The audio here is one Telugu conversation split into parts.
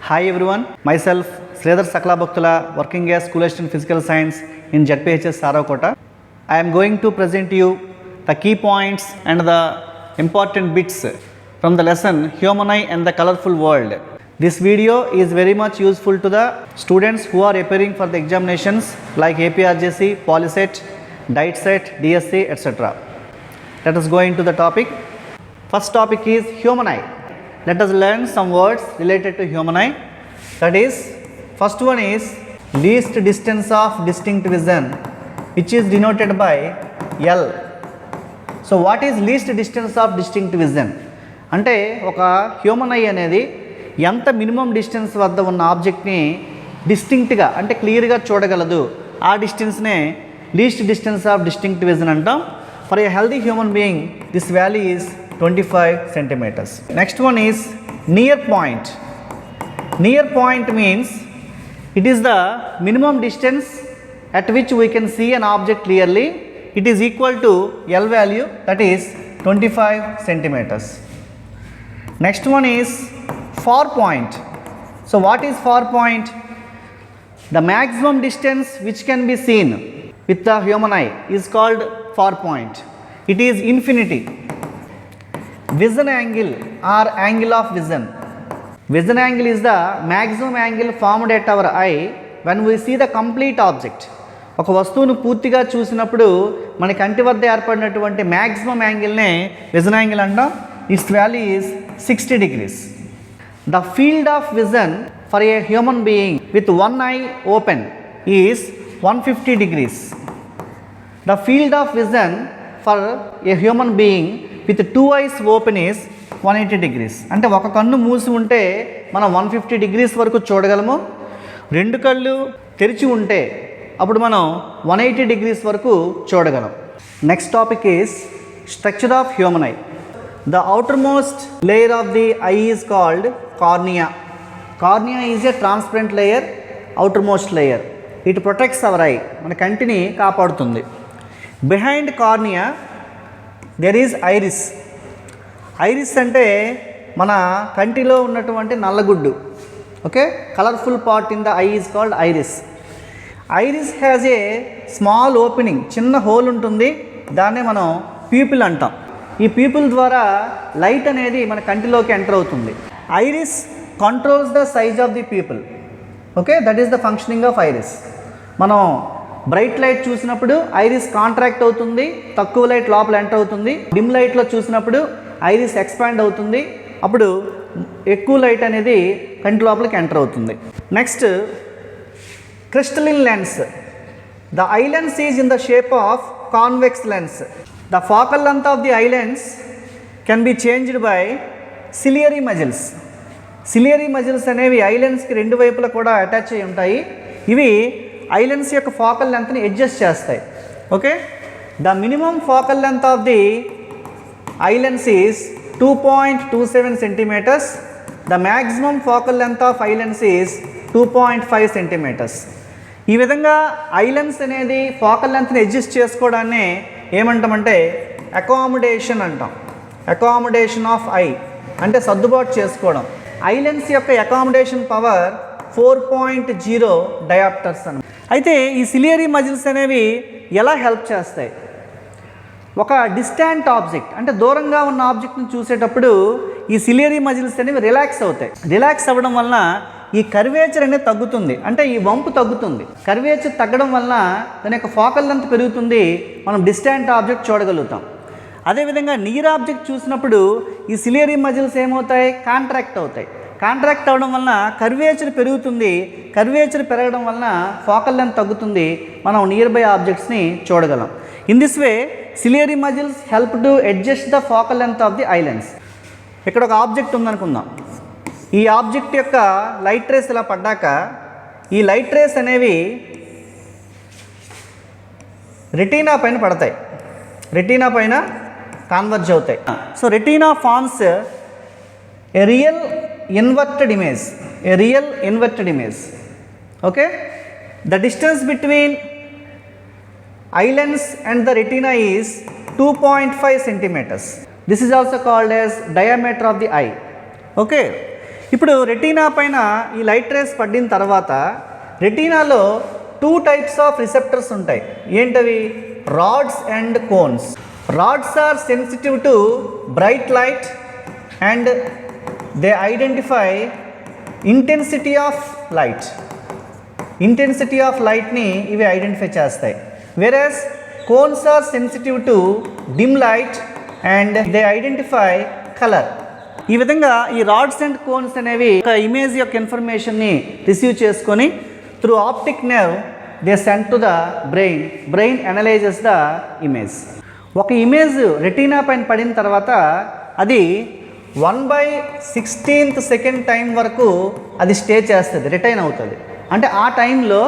Hi everyone, myself Sridhar Sakla Bhaktula, working as School Assistant Physical Science in ZPHS Saravkota. I am going to present you the key points and the important bits from the lesson Human Eye and the Colorful World. This video is very much useful to the students who are appearing for the examinations like APRJC, Polyset, DIETSET, DSC, etc. Let us go into the topic. First topic is human eye. Let us learn some words related to human eye. That is, first one is least distance of distinct vision, which is denoted by L. So what is least distance of distinct vision? అంటే ఒక హ్యూమన్ ఐ అనేది ఎంత మినిమం డిస్టెన్స్ వద్ద ఉన్న ఆబ్జెక్ట్ని డిస్టింక్ట్గా అంటే క్లియర్గా చూడగలదు, ఆ డిస్టెన్స్నే least distance of distinct vision అంటాం. For a healthy human being this value is 25 centimeters. Next one is near point. Near point means it is the minimum distance at which we can see an object clearly. It is equal to L value, that is 25 centimeters. Next one is far point. So what is far point? The maximum distance which can be seen with the human eye is called far point. It is infinity. Vision angle or angle of vision. Vision angle is the maximum angle formed at our eye when we see the complete object. ఒక వస్తువును పూర్తిగా చూసినప్పుడు మన కంటి వద్ద ఏర్పడినటువంటి మ్యాక్సిమం యాంగిల్నే విజన్ యాంగిల్ అంటాం. It's value is 60 degrees. The field of vision for a human being with one I open is 150 degrees. The field of vision for a human being with 2 eyes open is 180 degrees. అంటే ఒక కన్ను మూసి ఉంటే మనం 150 degrees వరకు చూడగలము. రెండు కళ్ళు తెరిచి ఉంటే అప్పుడు మనం 180 degrees వరకు చూడగలం. Next topic is structure of human eye. The outer most layer of the eye is called cornea. Cornea is a transparent layer, outer most layer. It protects our eye, మన కంటిని కాపాడుతుంది. Behind cornea there is iris. Iris అంటే మన కంటిలో ఉన్నటువంటి నల్లగుడ్డు. Okay, colourful part in the eye is called iris. Iris has a small opening, చిన్న హోల్ ఉంటుంది, దాన్నే మనం ప్యూపిల్ అంటాం. ఈ ప్యూపిల్ ద్వారా లైట్ అనేది మన కంటిలోకి ఎంటర్ అవుతుంది. Iris controls the size of the pupil. Okay, that is the functioning of iris. మనం బ్రైట్ లైట్ చూసినప్పుడు ఐరిస్ కాంట్రాక్ట్ అవుతుంది, తక్కువ లైట్ లోపల ఎంటర్ అవుతుంది. డిమ్ లైట్లో చూసినప్పుడు ఐరిస్ ఎక్స్పాండ్ అవుతుంది, అప్పుడు ఎక్కువ లైట్ అనేది కంటి లోపలికి ఎంటర్ అవుతుంది. Next crystalline lens. The I lens is in the shape of convex lens. The focal length of the eye lens can be changed by ciliary muscles. Ciliary muscles అనేవి ఐ లెన్స్కి రెండు వైపులా కూడా అటాచ్ అయి ఉంటాయి. ఇవి ఐ లెన్స్ యొక్క ఫోకల్ లెంత్ని అడ్జస్ట్ చేస్తాయి. Okay, the minimum focal length of the I lens is 2.27 centimeters. The maximum focal length of I lens is 2.5 centimeters. ఈ విధంగా ఐ లెన్స్ అనేది ఫోకల్ లెంత్ని అడ్జస్ట్ చేసుకోవడాన్ని ఏమంటామంటే అకామిడేషన్ అంటాం. అకామిడేషన్ ఆఫ్ ఐ అంటే సర్దుబాటు చేసుకోవడం. ఐ లెన్స్ యొక్క అకామిడేషన్ పవర్ 4.0 డయాప్టర్స్ అన్నమాట. అయితే ఈ సిలియరీ మజిల్స్ అనేవి ఎలా హెల్ప్ చేస్తాయి? ఒక డిస్టాంట్ ఆబ్జెక్ట్ అంటే దూరంగా ఉన్న ఆబ్జెక్ట్ని చూసేటప్పుడు ఈ సిలియరీ మజిల్స్ అనేవి రిలాక్స్ అవుతాయి. రిలాక్స్ అవ్వడం వలన ఈ కర్వేచర్ అనేది తగ్గుతుంది, అంటే ఈ వంపు తగ్గుతుంది. కర్వేచర్ తగ్గడం వలన దాని యొక్క ఫోకల్ లెంత్ పెరుగుతుంది, మనం డిస్టాంట్ ఆబ్జెక్ట్ చూడగలుగుతాం. అదేవిధంగా నియర్ ఆబ్జెక్ట్ చూసినప్పుడు ఈ సిలియరీ మజిల్స్ ఏమవుతాయి? కాంట్రాక్ట్ అవుతాయి. కాంట్రాక్ట్ అవ్వడం వలన కర్వేచర్ పెరుగుతుంది. కర్వేచర్ పెరగడం వలన ఫోకల్ లెంత్ తగ్గుతుంది, మనం నియర్ బై ఆబ్జెక్ట్స్ని చూడగలం. In this way ciliary muscles help to adjust the focal length of the eye lens. ఇక్కడ ఒక ఆబ్జెక్ట్ ఉందనుకుందాం. ఈ ఆబ్జెక్ట్ యొక్క లైట్ రేస్ ఇలా పడ్డాక ఈ లైట్ రేస్ అనేవి రెటీనా పైన పడతాయి, రెటీనా పైన కాన్వర్జ్ అవుతాయి. So retina forms a real inverted image, a real inverted image. Okay, the distance between eye lens and the retina is 2.5 centimeters. This is also called as diameter of the eye. Okay, ఇప్పుడు రెటీనా పైన ఈ లైట్ రేస్ పడిన తర్వాత రెటీనాలో 2 టైప్స్ ఆఫ్ రిసెప్టర్స్ ఉంటాయి. ఏంటవి? Rods and cones. Rods are sensitive to bright light and they identify intensity of light. Intensity of లైట్ని ఇవి ఐడెంటిఫై చేస్తాయి. Versus cones are sensitive to dim light and they identify colour. ఈ విధంగా ఈ రాడ్స్ అండ్ కోన్స్ అనేవి ఒక ఇమేజ్ యొక్క ఇన్ఫర్మేషన్ని రిసీవ్ చేసుకొని through optic nerve they send to the brain. Brain analyses the image. ఒక ఇమేజ్ రెటీనా పైన పడిన తర్వాత అది 1/16th సెకండ్ టైం వరకు అది స్టే చేస్తుంది, రిటైన్ అవుతుంది. అంటే ఆ టైంలో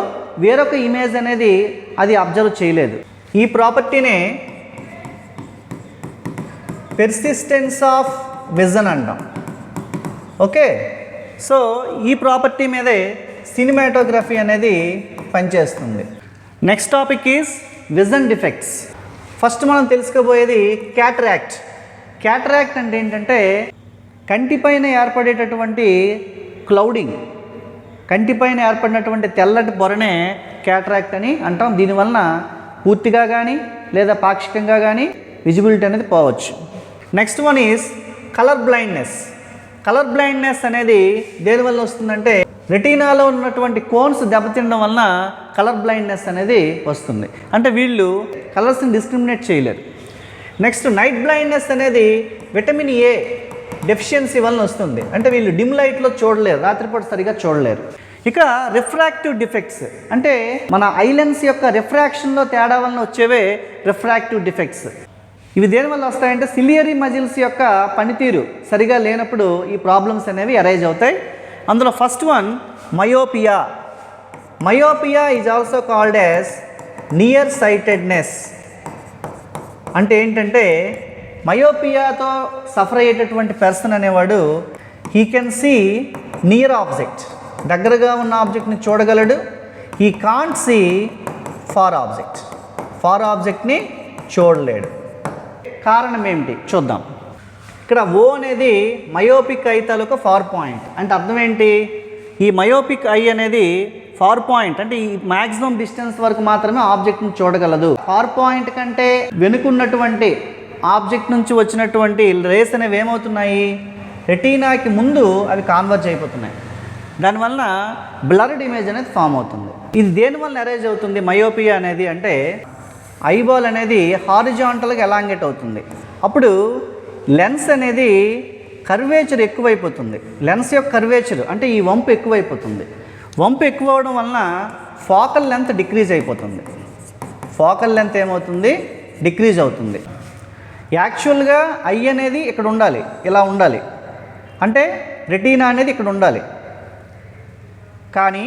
వేరొక ఇమేజ్ అనేది అది అబ్జర్వ్ చేయలేదు. ఈ ప్రాపర్టీనే పెర్సిస్టెన్స్ ఆఫ్ విజన్ అంటాం. ఓకే, సో ఈ ప్రాపర్టీ మీదే సినిమాటోగ్రఫీ అనేది పనిచేస్తుంది. Next topic is vision defects. First మనం తెలుసుకోబోయేది క్యాటరాక్ట్. క్యాటరాక్ట్ అంటే ఏంటంటే కంటిపైన ఏర్పడేటటువంటి క్లౌడింగ్, కంటిపైన ఏర్పడినటువంటి తెల్లటి పొరనే క్యాటరాక్ట్ అని అంటాం. దీనివలన పూర్తిగా కానీ లేదా పాక్షికంగా కానీ విజిబిలిటీ అనేది పోవచ్చు. Next one is colour blindness. Colour blindness అనేది దేనివల్ల వస్తుందంటే రెటీనాలో ఉన్నటువంటి కోన్స్ దెబ్బతినడం వలన కలర్ బ్లైండ్నెస్ అనేది వస్తుంది. అంటే వీళ్ళు కలర్స్ని డిస్క్రిమినేట్ చేయలేరు. నెక్స్ట్ నైట్ బ్లైండ్నెస్ అనేది విటమిన్ ఏ డెఫిషియన్సీ వలన వస్తుంది. అంటే వీళ్ళు డిమ్ లైట్లో చూడలేరు, రాత్రిపూట సరిగా చూడలేరు. ఇక రిఫ్రాక్టివ్ డిఫెక్ట్స్ అంటే మన ఐ లెన్స్ యొక్క రిఫ్రాక్షన్లో తేడా వలన వచ్చేవే రిఫ్రాక్టివ్ డిఫెక్ట్స్. ఇవి దేనివల్ల వస్తాయంటే సిలియరీ మజిల్స్ యొక్క పనితీరు సరిగా లేనప్పుడు ఈ ప్రాబ్లమ్స్ అనేవి అరైజ్ అవుతాయి. అందులో first one myopia. Myopia is also called as near sightedness. అంటే ఏంటంటే మయోపియాతో సఫర్ అయ్యేటటువంటి పర్సన్ అనేవాడు he can see near object, దగ్గరగా ఉన్న ఆబ్జెక్ట్ని చూడగలడు. He can't see far object, far ఆబ్జెక్ట్ని చూడలేడు. కారణం ఏమిటి చూద్దాం. ఇక్కడ ఓ అనేది మయోపిక్ ఐ తాలూకా ఫార్ పాయింట్. అంటే అర్థం ఏంటి? ఈ మయోపిక్ ఐ అనేది ఫార్ పాయింట్ అంటే ఈ మ్యాక్సిమం డిస్టెన్స్ వరకు మాత్రమే ఆబ్జెక్ట్ని చూడగలదు. ఫార్ పాయింట్ కంటే వెనుకున్నటువంటి ఆబ్జెక్ట్ నుంచి వచ్చినటువంటి రేస్ అనేవి ఏమవుతున్నాయి? రెటీనాకి ముందు అవి కాన్వర్జ్ అయిపోతున్నాయి. దానివల్ల బ్లర్డ్ ఇమేజ్ అనేది ఫామ్ అవుతుంది. ఇది దేనివల్ల అరైజ్ అవుతుంది మయోపియా అనేది అంటే ఐబాల్ అనేది హారిజాంటల్గా ఎలాంగేట్ అవుతుంది. అప్పుడు లెన్స్ అనేది కర్వేచర్ ఎక్కువైపోతుంది. లెన్స్ యొక్క కర్వేచర్ అంటే ఈ వంపు ఎక్కువైపోతుంది. వంపు ఎక్కువ అవడం వలన ఫోకల్ లెంత్ డిక్రీజ్ అయిపోతుంది. ఫోకల్ లెంత్ ఏమవుతుంది? డిక్రీజ్ అవుతుంది. యాక్చువల్గా ఐ అనేది ఇక్కడ ఉండాలి, ఇలా ఉండాలి, అంటే రెటీనా అనేది ఇక్కడ ఉండాలి. కానీ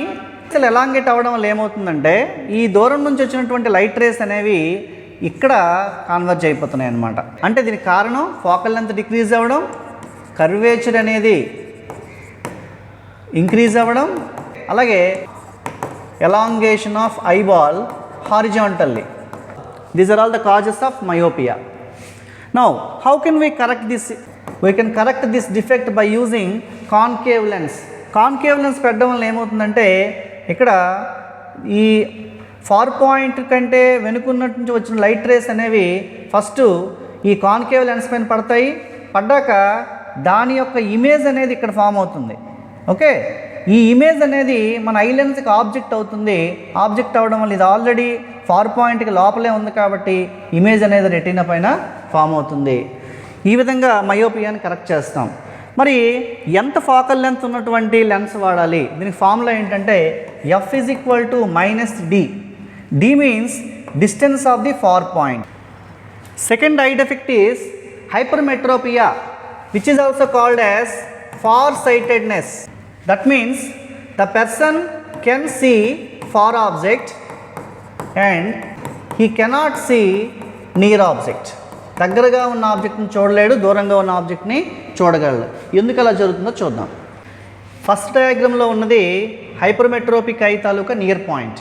అసలు ఎలాంగేట్ అవ్వడం వల్ల ఏమవుతుందంటే ఈ దూరం నుంచి వచ్చినటువంటి లైట్ రేస్ అనేవి ఇక్కడ కాన్వర్జ్ అయిపోతున్నాయి అన్నమాట. అంటే దీనికి కారణం ఫోకల్ లెంత్ డిక్రీజ్ అవ్వడం, కర్వేచర్ అనేది ఇంక్రీజ్ అవ్వడం, అలాగే elongation of eyeball horizontally. These are all the causes of myopia. Now, how can we correct this? We can correct this defect by using concave lens. Concave lens పెట్టడం వల్ల ఏమవుతుందంటే ఇక్కడ ఈ ఫార్ పాయింట్ కంటే వెనుకున్నట్టు నుంచి వచ్చిన లైట్ రేస్ అనేవి ఫస్ట్ ఈ కాన్కేవ్ లెన్స్ పైన పడతాయి. పడ్డాక దాని యొక్క ఇమేజ్ అనేది ఇక్కడ ఫామ్ అవుతుంది. ఓకే, ఈ ఇమేజ్ అనేది మన ఐ లెన్స్కి ఆబ్జెక్ట్ అవుతుంది. ఆబ్జెక్ట్ అవ్వడం వల్ల ఇది ఆల్రెడీ ఫార్ పాయింట్కి లోపలే ఉంది కాబట్టి ఇమేజ్ అనేది రెటీనా పైన ఫామ్ అవుతుంది. ఈ విధంగా మయోపియాని కరెక్ట్ చేస్తాం. మరి ఎంత ఫోకల్ లెంత్ ఉన్నటువంటి లెన్స్ వాడాలి? దీనికి ఫార్ములా ఏంటంటే f is equal to -d. d means distance of the far point. Second eye defect is hypermetropia which is also called as far sightedness. That means the person can see far object and he cannot see near object. దగ్గరగా ఉన్న ఆబ్జెక్ట్ని చూడలేడు, దూరంగా ఉన్న ఆబ్జెక్ట్ని చూడగలడు. ఎందుకు అలా జరుగుతుందో చూద్దాం. ఫస్ట్ డయాగ్రామ్లో ఉన్నది హైపర్మెట్రోపిక్ ఐ తాలూకా నియర్ పాయింట్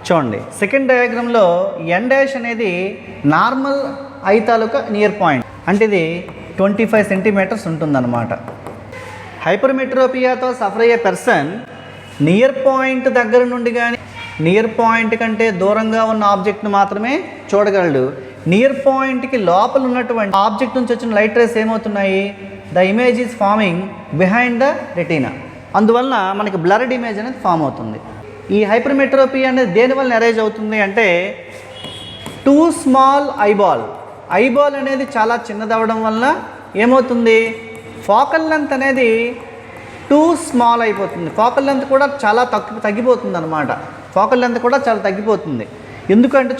చూడండి. సెకండ్ డయాగ్రామ్లో ఎన్ డాష్ అనేది normal I taluka near point. అంటే ఇది 25 సెంటీమీటర్స్ ఉంటుందన్నమాట. హైపర్మెట్రోపియాతో సఫర్ అయ్యే పర్సన్ నియర్ పాయింట్ దగ్గర నుండి కానీ నియర్ పాయింట్ కంటే దూరంగా ఉన్న ఆబ్జెక్ట్ను మాత్రమే చూడగలడు. నియర్ పాయింట్కి లోపల ఉన్నటువంటి ఆబ్జెక్ట్ నుంచి వచ్చిన లైట్ రేస్ ఏమవుతున్నాయి, the image is forming behind the retina. అందువలన మనకి బ్లర్డ్ ఇమేజ్ అనేది ఫామ్ అవుతుంది. ఈ హైపర్మెట్రోపియా అనేది దేనివల్ల అరైజ్ అవుతుంది అంటే టూ స్మాల్ ఐబాల్ అనేది చాలా చిన్నదవడం వల్ల ఏమవుతుంది, ఫోకల్ లెంత్ అనేది టూ స్మాల్ అయిపోతుంది. ఫోకల్ లెంత్ కూడా చాలా తగ్గిపోతుంది అనమాట. ఫోకల్ లెంత్ కూడా చాలా తగ్గిపోతుంది. ఎందుకంటే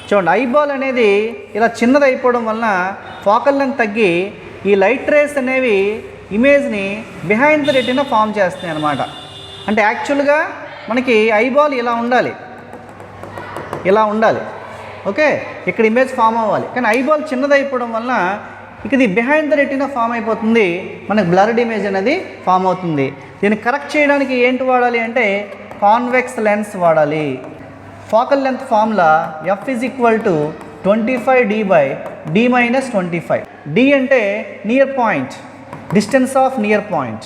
చూడండి ఐబాల్ అనేది ఇలా చిన్నది అయిపోవడం వలన ఫోకల్ లెంత్ తగ్గి ఈ లైట్ రేస్ అనేవి ఇమేజ్ని బిహైండ్ ద రెటీనా ఫామ్ చేస్తాయి అన్నమాట. అంటే యాక్చువల్గా మనకి ఐబాల్ ఇలా ఉండాలి, ఓకే, ఇక్కడ ఇమేజ్ ఫామ్ అవ్వాలి. కానీ ఐబాల్ చిన్నది అయిపోవడం వలన ఇది బిహైండ్ ద రెటీనా ఫామ్ అయిపోతుంది, మనకు బ్లర్డ్ ఇమేజ్ అనేది ఫామ్ అవుతుంది. దీన్ని కరెక్ట్ చేయడానికి ఏంటి వాడాలి అంటే కాన్వెక్స్ లెన్స్ వాడాలి. Focal length formula F is equal to 25D/D-25. D అంటే near point, distance of near point.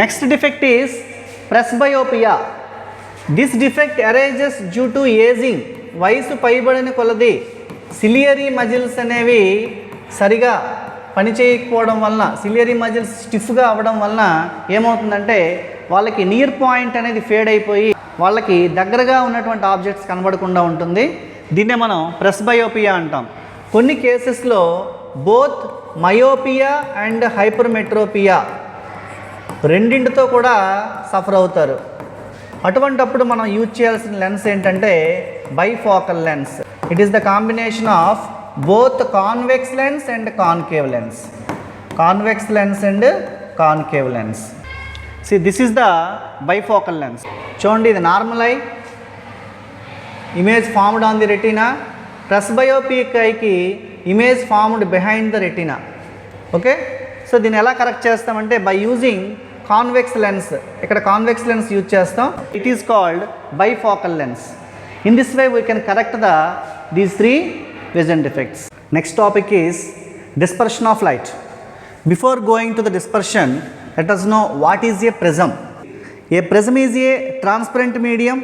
Next defect is presbyopia. This defect arises due to ageing. వయసు పైబడిన కొలది సిలియరీ మజిల్స్ అనేవి సరిగా పనిచేయకపోవడం వలన, సిలియరీ మజిల్స్ స్టిఫ్గా అవ్వడం వలన ఏమవుతుందంటే వాళ్ళకి నియర్ పాయింట్ అనేది ఫేడ్ అయిపోయి వాళ్ళకి దగ్గరగా ఉన్నటువంటి ఆబ్జెక్ట్స్ కనబడకుండా ఉంటుంది. దీన్నే మనం ప్రెస్బయోపియా అంటాం. కొన్ని కేసెస్లో బోత్ మయోపియా అండ్ హైపర్మెట్రోపియా రెండింటితో కూడా సఫర్ అవుతారు. అటువంటప్పుడు మనం యూజ్ చేయాల్సిన లెన్స్ ఏంటంటే bifocal lens. It is the combination of both convex lens and concave lens. Convex lens and concave lens. See, this is the bifocal lens. చూడండి, ఇది normal eye, image formed on the retina. Presbyopic ఐకి image formed behind the retina. Okay, so దీన్ని ఎలా కరెక్ట్ చేస్తామంటే బై యూజింగ్ కాన్వెక్స్ లెన్స్. ఇక్కడ కాన్వెక్స్ లెన్స్ యూజ్ చేస్తాం. It is called bifocal lens. In this way we can correct these 3 vision defects. Next topic is dispersion of light. Before going to the dispersion, let us know what is a prism. A prism is a transparent medium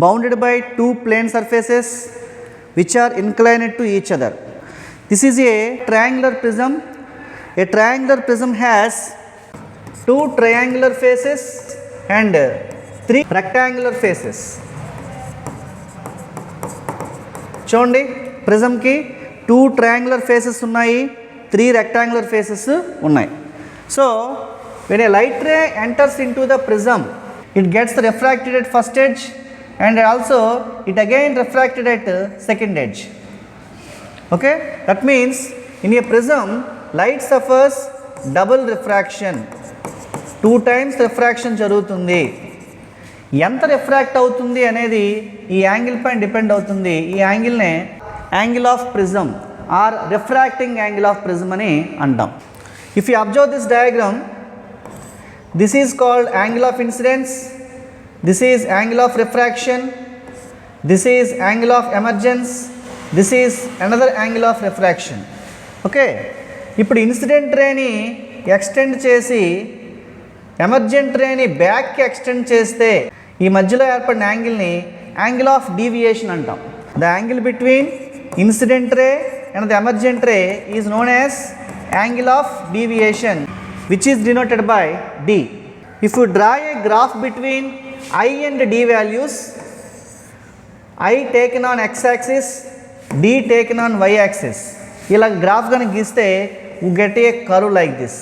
bounded by 2 plane surfaces which are inclined to each other. This is a triangular prism. A triangular prism has 2 triangular faces and 3 rectangular faces. చూడండి, ప్రిజంకి 2 ట్రయాంగులర్ ఫేసెస్ ఉన్నాయి, 3 రెక్టాంగులర్ ఫేసెస్ ఉన్నాయి. So when a light ray enters into the prism, it gets refracted at first edge and also it again refracted at second edge. Okay, that means in a prism light suffers double refraction. 2 times refraction జరుగుతుంది. ఎంత రిఫ్రాక్ట్ అవుతుంది అనేది ఈ యాంగిల్ పైన డిపెండ్ అవుతుంది. ఈ యాంగిల్నే angle of prism or refracting angle of prism అని అంటాం. If you observe this diagram, this is called angle of incidence, this is angle of refraction, this is angle of emergence, this is another angle of refraction. Okay, ఇప్పుడు ఇన్సిడెంట్ రేని ఎక్స్టెండ్ చేసి ఎమర్జెంట్ రేని బ్యాక్కి ఎక్స్టెండ్ చేస్తే ఈ మధ్యలో ఏర్పడిన యాంగిల్ని యాంగిల్ ఆఫ్ డీవియేషన్ అంటాం. The angle between incident ray and the emergent ray is known as angle of deviation, which is denoted by D. If you draw a graph between I and D values, I taken on x-axis, D taken on y-axis, ఇలా గ్రాఫ్ కనుక గీస్తే you get a curve like this.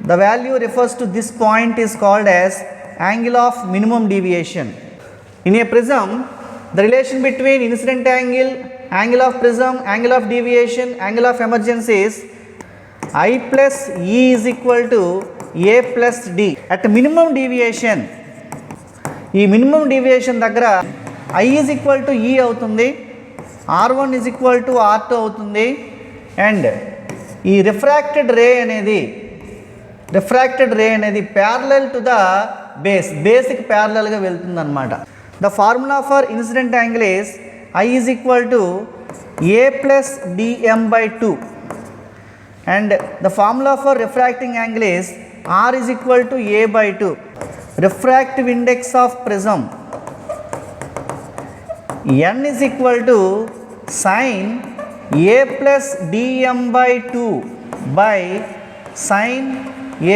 The value refers to this point is called as angle of minimum deviation. In a prism, the relation between incident angle, angle of prism, angle of deviation, angle of emergence is I plus E is equal to A plus D. At minimum deviation, ఈ minimum deviation దగ్గర I is equal to E అవుతుంది, R1 is equal to R2 అవుతుంది, అండ్ ఈ రిఫ్రాక్టెడ్ రే అనేది ప్యారలల్ టు ద బేస్కి ప్యారలల్గా వెళ్తుంది అనమాట. The formula for incident angle is I is equal to A plus dm by 2. and the formula for refracting angle is R is equal to A by 2. Refractive index of prism N is equal to sin A plus dm by 2 by sin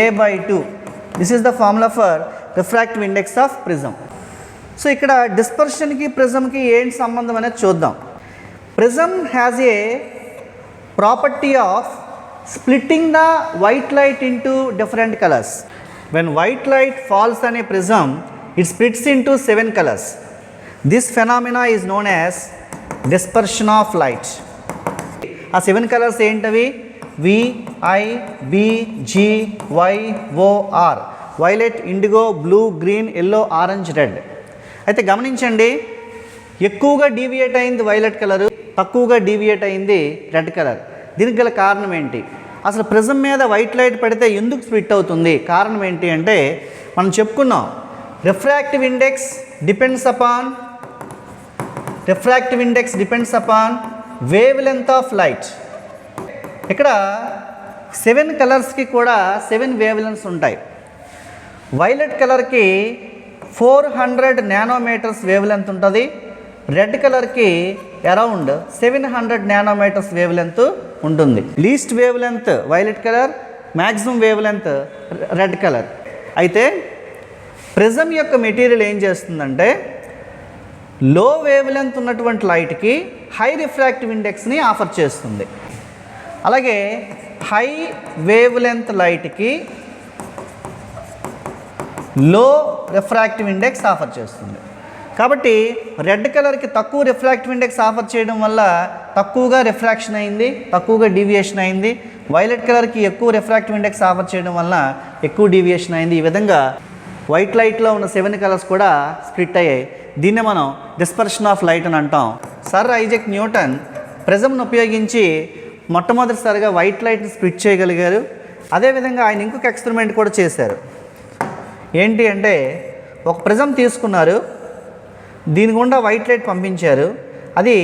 A by 2. This is the formula for refractive index of prism. So ఇక్కడ డిస్పర్షన్కి ప్రిజమ్కి ఏంటి సంబంధం అనేది చూద్దాం. Prism has a property of splitting the white light into different colors. When white light falls on a prism, it splits into 7 colors. This phenomena is known as dispersion of light. ఆ 7 కలర్స్ ఏంటవి? V, I, B, G, Y, O, R. Violet, IndiGo, blue, green, yellow, orange, red. అయితే గమనించండి, ఎక్కువగా డీవియేట్ అయింది వైలెట్ కలరు, తక్కువగా డీవియేట్ అయింది రెడ్ కలర్. దీనికి గల కారణం ఏంటి? అసలు ప్రిజం మీద వైట్ లైట్ పడితే ఎందుకు స్ప్లిట్ అవుతుంది? కారణం ఏంటి అంటే మనం చెప్పుకున్నాం, refractive index depends upon wave length of light. ఇక్కడ 7 కలర్స్కి కూడా 7 వేవ్ లెంత్స్ ఉంటాయి. వైలెట్ కలర్కి 400 నానోమీటర్స్ వేవ్ లెంత్ ఉంటుంది. రెడ్ కలర్కి అరౌండ్ 700 నానోమీటర్స్ వేవ్ లెంత్ ఉంటుంది. Least wave length violet colour, maximum wave length red colour. అయితే ప్రిజం యొక్క మెటీరియల్ ఏం చేస్తుందంటే లో వేవ్ లెంత్ ఉన్నటువంటి లైట్కి హై రిఫ్రాక్టివ్ ఇండెక్స్ని ఆఫర్ చేస్తుంది. అలాగే హై వేవ్ లెంత్ లైట్కి లో రిఫ్రాక్టివ్ ఇండెక్స్ ఆఫర్ చేస్తుంది. కాబట్టి రెడ్ కలర్కి తక్కువ రిఫ్రాక్టివ్ ఇండెక్స్ ఆఫర్ చేయడం వల్ల తక్కువగా రిఫ్రాక్షన్ అయింది, తక్కువగా డీవియేషన్ అయింది. వైలెట్ కలర్కి ఎక్కువ రిఫ్రాక్టివ్ ఇండెక్స్ ఆఫర్ చేయడం వల్ల ఎక్కువ డీవియేషన్ అయింది. ఈ విధంగా వైట్ లైట్లో ఉన్న 7 కలర్స్ కూడా స్ప్లిట్ అయ్యాయి. దీన్నే మనం డిస్పర్షన్ ఆఫ్ లైట్ అని అంటాం. సర్ ఐజాక్ న్యూటన్ ప్రిజంను ఉపయోగించి మొట్టమొదటిసారిగా వైట్ లైట్ని స్ప్లిట్ చేయగలిగారు. అదేవిధంగా ఆయన ఇంకొక ఎక్స్పెరిమెంట్ కూడా చేశారు. ఏంటి అంటే ఒక ప్రిజం తీసుకున్నారు, దీని గుండా వైట్ లైట్ పంపించారు, అది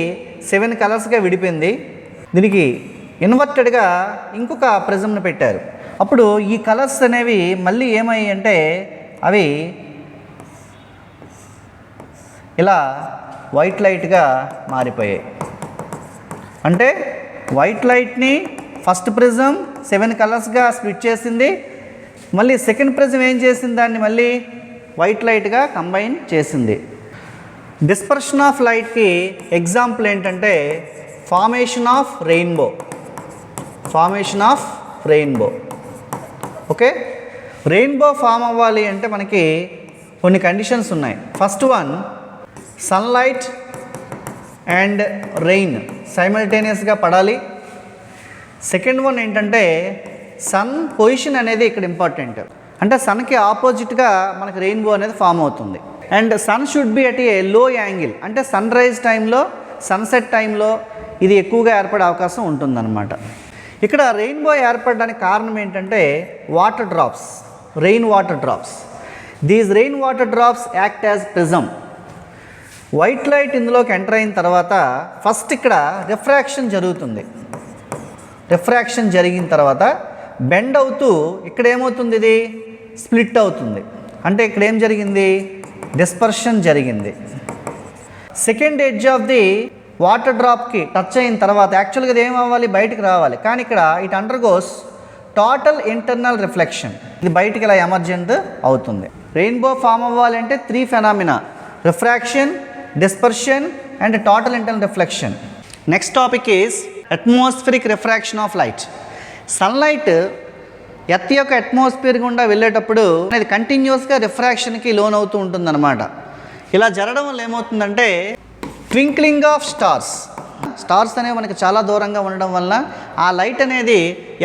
7 కలర్స్గా విడిపోయింది. దీనికి ఇన్వర్టెడ్గా ఇంకొక ప్రిజంను పెట్టారు. అప్పుడు ఈ కలర్స్ అనేవి మళ్ళీ ఏమయ్యాయి అంటే అవి ఇలా వైట్ లైట్గా మారిపోయాయి. అంటే వైట్ లైట్ని ఫస్ట్ ప్రిజం 7 కలర్స్గా స్ప్లిట్ చేసింది, మళ్ళీ సెకండ్ ప్రిజం ఏం చేసింది, దాన్ని మళ్ళీ వైట్ లైట్గా కంబైన్ చేసింది. డిస్పర్షన్ ఆఫ్ లైట్కి ఎగ్జాంపుల్ ఏంటంటే formation of rainbow. Okay, rainbow form అవ్వాలి అంటే మనకి కొన్ని కండిషన్స్ ఉన్నాయి. First one, sunlight and rain సైమల్టేనియస్గా పడాలి. సెకండ్ వన్ ఏంటంటే సన్ పొజిషన్ అనేది ఇక్కడ ఇంపార్టెంట్. అంటే సన్కి ఆపోజిట్గా మనకి రెయిన్బో అనేది ఫామ్ అవుతుంది. And sun should be at a low angle, అంటే సన్ రైజ్ టైంలో, సన్సెట్ టైంలో ఇది ఎక్కువగా ఏర్పడే అవకాశం ఉంటుందన్నమాట. ఇక్కడ రెయిన్బో ఏర్పడడానికి కారణం ఏంటంటే water drops, rain water drops. These rain water drops act as prism. White light ఇందులోకి ఎంటర్ అయిన తర్వాత ఫస్ట్ ఇక్కడ రిఫ్రాక్షన్ జరుగుతుంది. రిఫ్రాక్షన్ జరిగిన తర్వాత బెండ్ అవుతూ ఇక్కడ ఏమవుతుంది, ఇది స్ప్లిట్ అవుతుంది. అంటే ఇక్కడ ఏం జరిగింది, డిస్పర్షన్ జరిగింది. Second edge of the water డ్రాప్కి టచ్ అయిన తర్వాత యాక్చువల్గా ఇది ఏమవ్వాలి, బయటకు రావాలి. కానీ ఇక్కడ it undergoes total internal reflection, ఇది బయటికి ఇలా ఎమర్జెంట్ అవుతుంది. రెయిన్బో ఫామ్ అవ్వాలంటే 3 phenomena: refraction, dispersion and total internal reflection. Next topic is atmospheric refraction of light. Sunlight earth యొక్క అట్మాస్ఫియర్ గుండా వెళ్ళేటప్పుడు అది కంటిన్యూస్గా రిఫ్రాక్షన్కి లోన్ అవుతూ ఉంటుందన్నమాట. ఇలా జరగడం వల్ల ఏమవుతుందంటే ట్వింక్లింగ్ ఆఫ్ స్టార్స్ అనేవి మనకి చాలా దూరంగా ఉండడం వల్ల ఆ లైట్ అనేది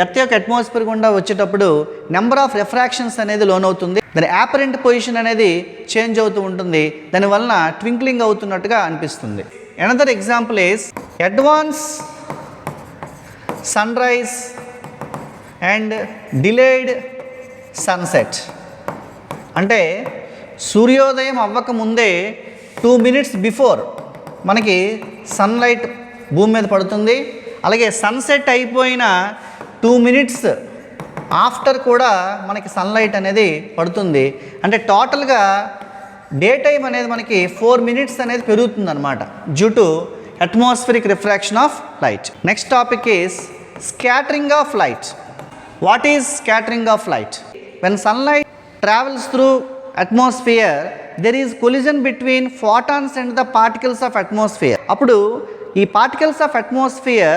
ఎర్త్ యొక్క అట్మాస్ఫియర్ గుండా వచ్చేటప్పుడు నెంబర్ ఆఫ్ రిఫ్రాక్షన్స్ అనేది లోన్ అవుతుంది. దాని యాపరెంట్ పొజిషన్ అనేది చేంజ్ అవుతూ ఉంటుంది. దానివల్ల ట్వింక్లింగ్ అవుతున్నట్టుగా అనిపిస్తుంది. Another example is advance sunrise and delayed sunset. అంటే సూర్యోదయం అవ్వకముందే 2 minutes బిఫోర్ మనకి సన్లైట్ భూమి మీద పడుతుంది. అలాగే సన్సెట్ అయిపోయిన 2 minutes ఆఫ్టర్ కూడా మనకి సన్లైట్ అనేది పడుతుంది. అంటే టోటల్గా డే టైం అనేది మనకి 4 minutes అనేది పెరుగుతుంది అనమాట due to atmospheric refraction of light. Next topic is scattering of light. What is scattering of light? When sunlight travels through atmosphere, there is collision between photons and the particles of atmosphere. అప్పుడు ఈ particles of atmosphere,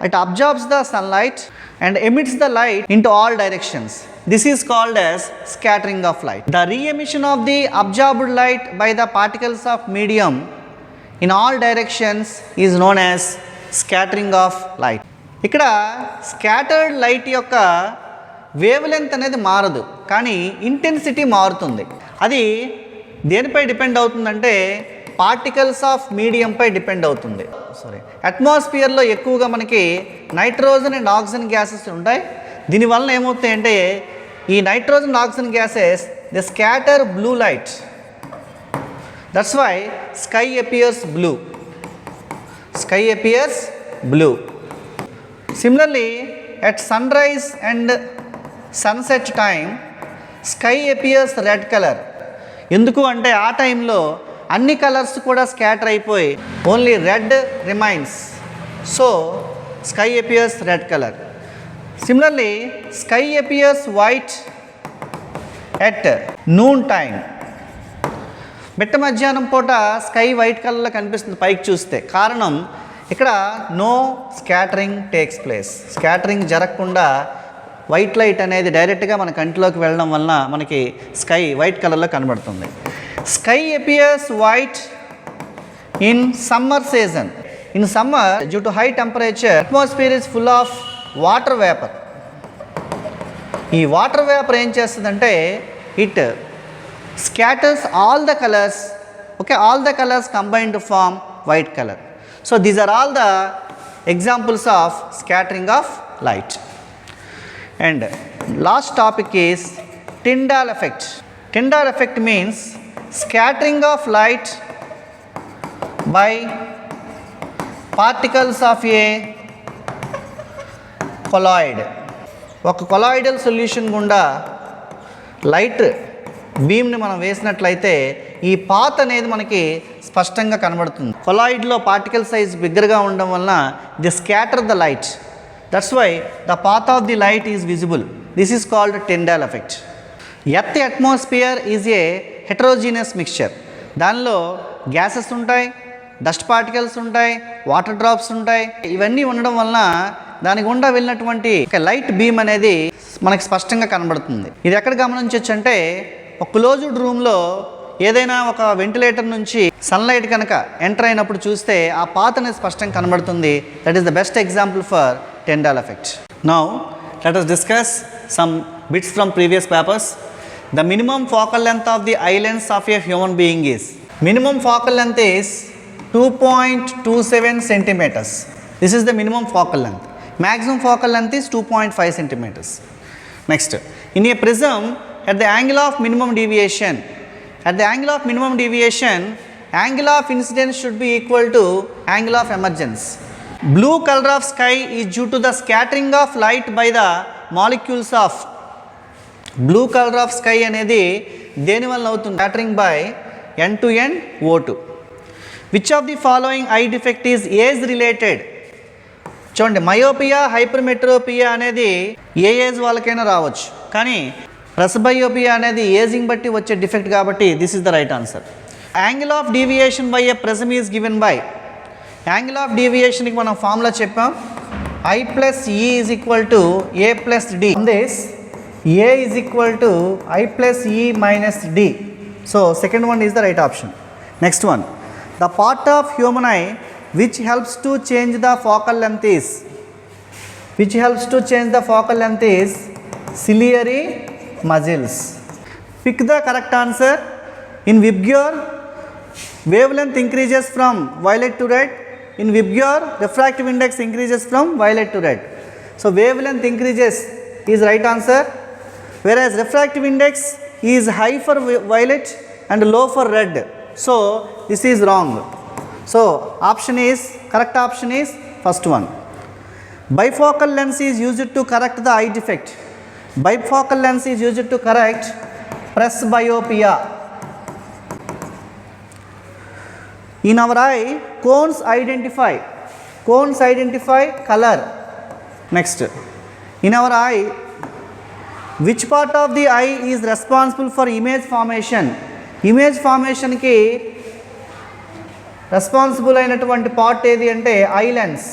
it absorbs the sunlight and emits the light into all directions. This is called as scattering of light. The re-emission of the absorbed light by the particles of medium in all directions is known as scattering of light. ఇక్కడ స్కాటర్డ్ లైట్ యొక్క వేవ్ లెంత్ అనేది మారదు, కానీ ఇంటెన్సిటీ మారుతుంది. అది దేనిపై డిపెండ్ అవుతుందంటే పార్టికల్స్ ఆఫ్ మీడియంపై డిపెండ్ అవుతుంది. అట్మాస్ఫియర్లో ఎక్కువగా మనకి నైట్రోజన్ అండ్ ఆక్సిజన్ గ్యాసెస్ ఉంటాయి. దీనివల్ల ఏమవుతాయంటే ఈ nitrogen oxygen gases they scatter blue light. That's why sky appears blue. Sky appears blue. Similarly at sunrise and sunset time sky appears red color. ఎందుకు అంటే ఆ టైంలో అన్ని కలర్స్ కూడా స్కాటర్ అయిపోయి only red remains. So sky appears red colour. Similarly sky appears white at noon time. మిట్ట మధ్యాహ్నం పూట స్కై వైట్ కలర్లో కనిపిస్తుంది పైకి చూస్తే. కారణం ఇక్కడ no scattering takes place. Scattering జరగకుండా వైట్ లైట్ అనేది డైరెక్ట్గా మన కంటిలోకి వెళ్ళడం వలన మనకి స్కై వైట్ కలర్లో కనబడుతుంది. Sky appears white in summer season. In summer due to high temperature atmosphere is full of water vapour. ఈ వాటర్ వేపర్ ఏం చేస్తుందంటే it scatters all the colors. Okay, all the colors combine to form white color. So these are all the examples of scattering of light. And last topic is Tyndall effect. Tyndall effect means scattering of light by particles of a colloid. ఒక కొలాయిడల్ సొల్యూషన్ గుండా లైట్ బీమ్ని మనం వేసినట్లయితే ఈ పాత్ అనేది మనకి స్పష్టంగా కనబడుతుంది. కొలాయిడ్లో పార్టికల్ సైజ్ బిగ్గరగా ఉండడం వలన the scatter the light. That's why the path of the light is visible. This is called Tyndall effect. Earth atmosphere is a heterogeneous mixture. దానిలో గ్యాసెస్ ఉంటాయి, డస్ట్ పార్టికల్స్ ఉంటాయి, వాటర్ డ్రాప్స్ ఉంటాయి. ఇవన్నీ ఉండడం వలన దాని గుండా వెళ్ళినటువంటి లైట్ బీమ్ అనేది మనకి స్పష్టంగా కనబడుతుంది. ఇది ఎక్కడ గమనించవచ్చు అంటే ఒక క్లోజ్డ్ రూమ్లో ఏదైనా ఒక వెంటిలేటర్ నుంచి సన్లైట్ కనుక ఎంటర్ అయినప్పుడు చూస్తే ఆ పాత్ అనేది స్పష్టంగా కనబడుతుంది. That is the best example for Tyndall effect. Now let us discuss some bits from previous papers. The minimum focal length of the eye lens of a human being is. Minimum focal length is 2.27 centimeters. This is the minimum focal length. Maximum focal length is 2.5 centimeters. Next, in a prism, at the angle of minimum deviation, angle of incidence should be equal to angle of emergence. Blue color of sky is due to the scattering of light by the molecules of. Blue color of sky అనేది దేని వలన అవుతుంది? Scattering by N2N O2. Which of the following eye defect is age related? చూడండి, మయోపియా, హైపర్మెట్రోపియా అనేది ఏ ఏజ్ వాళ్ళకైనా రావచ్చు, కానీ ప్రెస్బయోపియా అనేది ఏజింగ్ బట్టి వచ్చే డిఫెక్ట్ కాబట్టి this is the right answer. Angle of deviation by a prism is given by. Angle of డీవియేషన్కి మనం ఫార్ములా చెప్పాం. I plus E is equal to A plus D. On this, A is equal to I plus E minus D. So second one is the right option. Next one, the part of human eye which helps to change the focal length is. Ciliary muscles. Pick the correct answer. In Vibgyor, wavelength increases from violet to red. In Vibgyor, refractive index increases from violet to red. So wavelength increases is right answer, whereas refractive index is high for violet and low for red. So this is wrong. So correct option is first one. Bifocal lens is used to correct the eye defect. Bifocal lens is used to correct presbyopia. In our eye, cones identify color. Next, in our eye, which part of the eye is responsible for image formation? Image formation ki responsible అయినటువంటి part ఏది అంటే eye lens.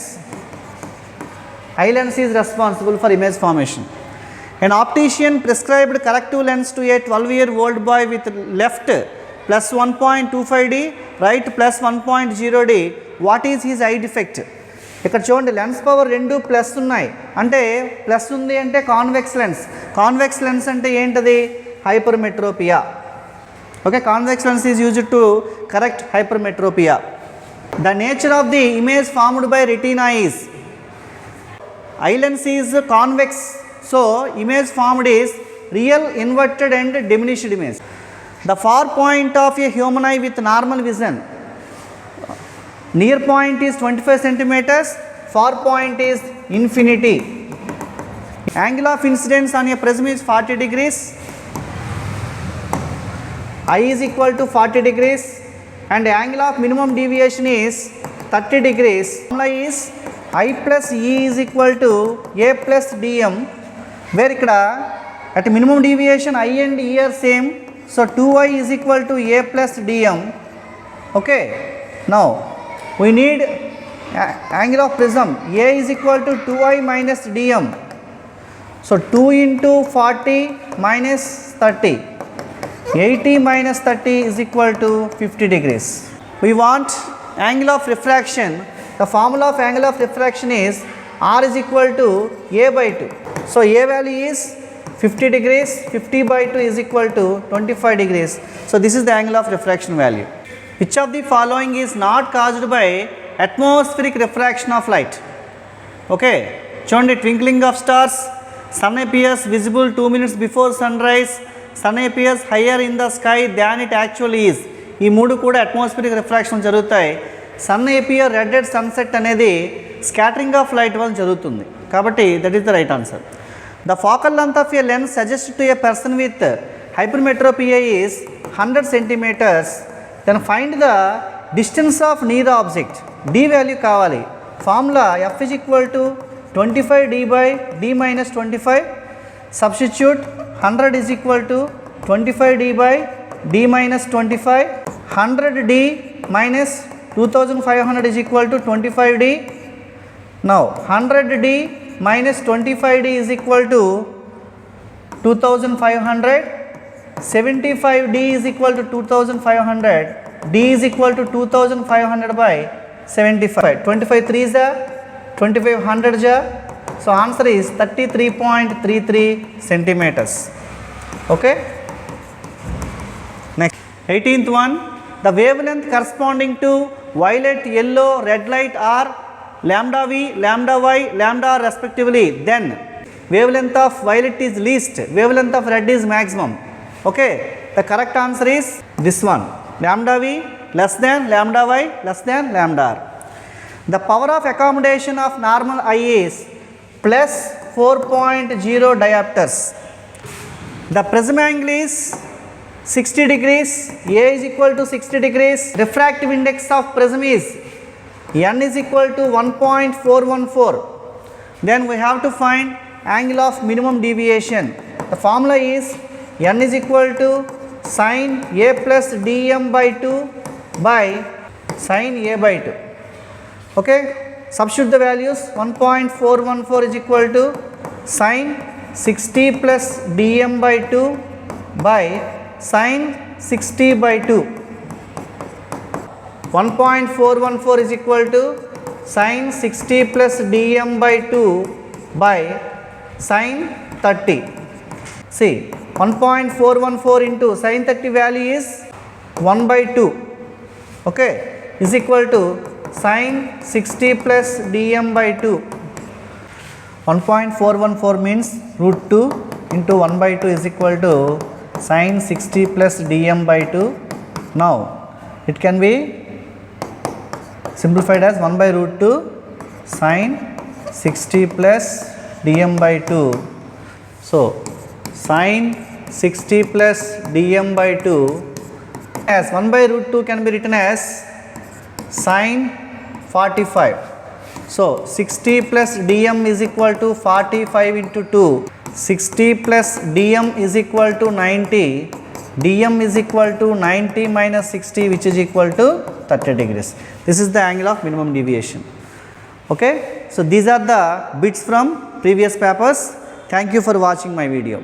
Eye lens is responsible for image formation. An optician prescribed corrective lens to a 12-year-old boy with left plus 1.25D, right plus 1.0D. What is his eye defect? ఇక్కడ చూడండి, లెన్స్ పవర్ 2 ప్లస్ ఉన్నాయి అంటే ప్లస్ ఉంది అంటే కాన్వెక్స్ లెన్స్. కాన్వెక్స్ లెన్స్ అంటే ఏంటది? Hypermetropia. Okay, convex lens is used to correct hypermetropia. The nature of the image formed by retina is, eye lens is convex, so image formed is real, inverted and diminished image. The far point of a human eye with normal vision, near point is 25 centimeters, far point is infinity. Angle of incidence on a prism is 40 degrees. I is equal to 40 degrees and angle of minimum deviation is 30 degrees. Formula is I plus E is equal to A plus dm, where ikkada at minimum deviation I and E are same, so 2I is equal to A plus dm. Okay, now we need angle of prism. A is equal to 2I minus dm. So 2 into 40 minus 30. 80 minus 30 is equal to 50 degrees. We want angle of refraction. The formula of angle of refraction is R is equal to A by 2. So A value is 50 degrees. 50 by 2 is equal to 25 degrees. So this is the angle of refraction value. Which of the following is not caused by atmospheric refraction of light? Okay, చూడండి, twinkling of stars, sun appears visible 2 minutes before sunrise, sun appears higher in the sky than it actually is. ఈ మూడు కూడా అట్మాస్ఫిరిక్ రిఫ్రాక్షన్ జరుగుతాయి. Sun appear red at sunset అనేది స్కాటరింగ్ ఆఫ్ లైట్ వల్ల జరుగుతుంది, కాబట్టి that is the right answer. The focal length of a lens suggest to a person with hypermetropia is 100 centimeters. Then find the distance of near object. D value కావాలి. Formula F is equal to 25D by D minus 25. Substitute 100 is equal to 25D by D minus 25. 100D minus 2500 is equal to 25D. Now 100D minus 25D is equal to 2500. 75D is equal to 2500. D is equal to 2500 by 75. 25 3s are 2500s are. So answer is 33.33 centimeters. Okay. Next, 18th one. The wavelength corresponding to violet, yellow, red light are lambda V, lambda Y, lambda R respectively. Then wavelength of violet is least, wavelength of red is maximum. Okay, the correct answer is this one, lambda V less than lambda Y less than lambda R. The power of accommodation of normal eye is plus 4.0 diopters. The prism angle is 60 degrees. A is equal to 60 degrees. Refractive index of prism is N is equal to 1.414. Then we have to find angle of minimum deviation. The formula is N is equal to sin A plus dm by 2 by sin A by 2. Okay, substitute the values. 1.414 is equal to sin 60 plus dm by 2 by sin 60 by 2. 1.414 is equal to sin 60 plus dm by 2 by sin 30. See, 1.414 into sin 30 value is 1 by 2. Okay, is equal to sin 60 plus dm by 2. 1.414 means root 2 into 1 by 2 is equal to sin 60 plus dm by 2. Now it can be simplified as 1 by root 2 sin 60 plus dm by 2. So sine 60 plus dm by 2 as 1 by root 2 can be written as sine 45. So 60 plus dm is equal to 45 into 2. 60 plus dm is equal to 90. dm is equal to 90 minus 60, which is equal to 30 degrees. This is the angle of minimum deviation. Okay, so these are the bits from previous papers. Thank you for watching my video.